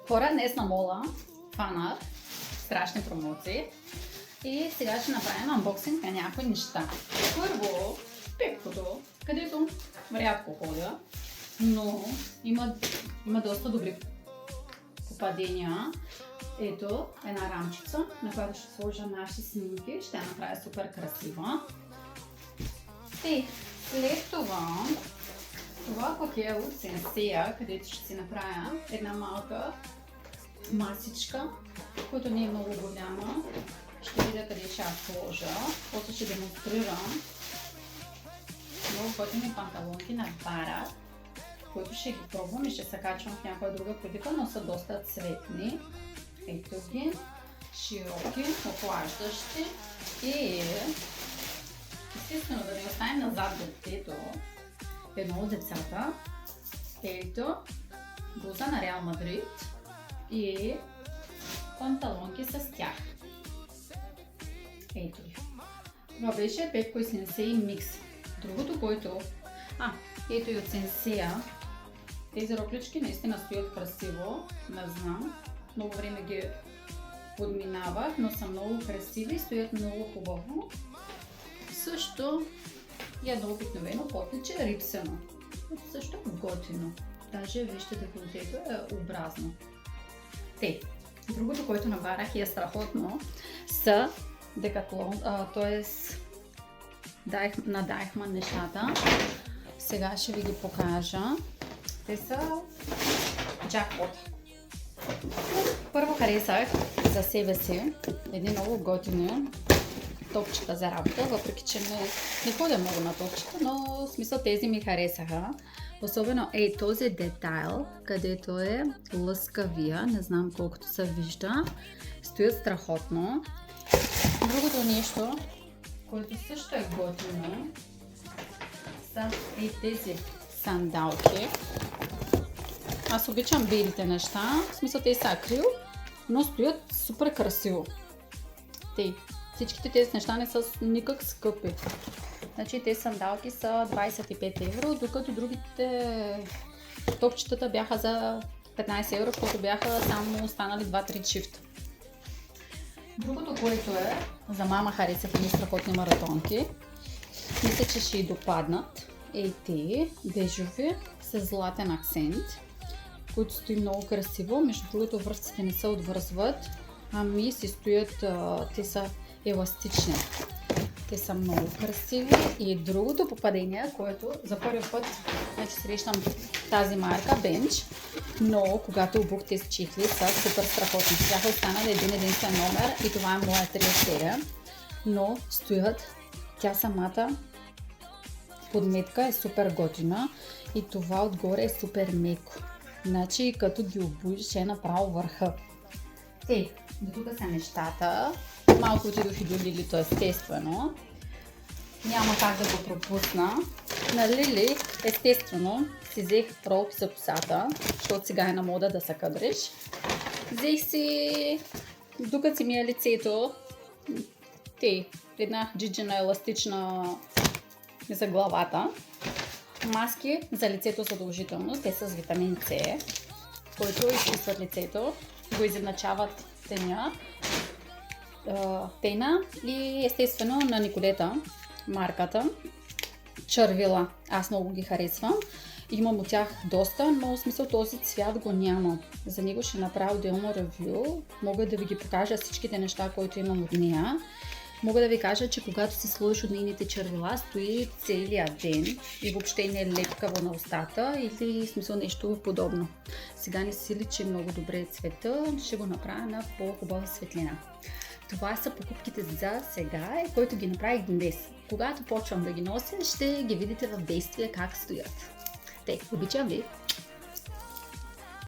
Хора, днес на мола фанах страшни промоции и сега ще направим анбоксинг на някои неща. Първо, Пепкото, където рядко ходя, но има доста добри попадения. Ето една рамчица, на която ще сложа наши снимки, ще я направя супер красива. И след това пък е от Сенсея, където ще си направя една малка масичка, която не е много голяма. Ще видя къде ще я сложа. После ще демонстрирам много готини панталонки на Барат, които ще ги пробвам и ще се качвам в някоя друга пробива, но са доста цветни. Ето ги, широки, охлаждащи и естествено да не оставим назад детето. Едно от децата. Ето блуза на Реал Мадрид и панталонки с тях. Ето ги. Това беше Пепко и Сенсей микс. Другото, който... ето и от Сенсея. Тези роклички наистина стоят красиво. Не знам. Много време ги подминавах, но са много красиви и стоят много хубаво. Също и едно обикновено потличе рипсено. Също готино. Даже вижте деколтето е образно. Другото, което набарах и е страхотно, са Декатлон, т.е. на Дайхман нещата. Сега ще ви ги покажа. Те са джакпот. Първо харесах за себе си едни много готини топчета за работа, въпреки че не ходя много на топчета, но в смисъл тези ми харесаха. Особено този детайл, където е лъскавия, не знам колкото се вижда, стоят страхотно. Другото нещо, което също е готино, са тези сандалки. Аз обичам белите неща, в смисъл те са акрил, но стоят супер красиво. Всичките тези неща не са никак скъпи. Значи тези сандалки са 25 евро, докато другите топчетата бяха за 15 евро, защото бяха само останали 2-3 шифта. Другото, което е, за мама харесах едни страхотни маратонки. Мисля, че ще й допаднат. Те бежови с златен акцент, които стои много красиво. Между другото, връзците не се отвързват, ами си стоят, те са еластични. Те са много красиви. И другото попадение, което за първи път срещам тази марка, Bench, но когато обух тези чехли са супер страхотни. Бяха останали единствен номер и това е моя 3 серия, но стоят, тя самата подметка е супер готина и това отгоре е супер меко. Значи като ги обуеш е направо върха. До тук са нещата. Малко отидох и до Лилито, естествено. Няма как да го пропусна. На Лили, естествено, си взех ролки за косата, защото сега е на мода да се кадриш. Взех си, докато си мия лицето, една джиджина еластична за главата. Маски за лицето задължително, те са с витамин С, който изчистват лицето, го изедначават пена и естествено на Николета марката червила. Аз много ги харесвам. Имам от тях доста, но в смисъл този цвят го няма. За него ще направя отделно ревю. Мога да ви ги покажа всичките неща, които имам от нея. Мога да ви кажа, че когато си сложиш от нейните червила, стои целия ден и въобще не е лепкаво на устата или в смисъл нещо подобно. Сега не си личи много добре цвета, ще го направя на по-хубава светлина. Това са покупките за сега, които ги направих днес. Когато почвам да ги нося, ще ги видите в действие как стоят. Обичам ви!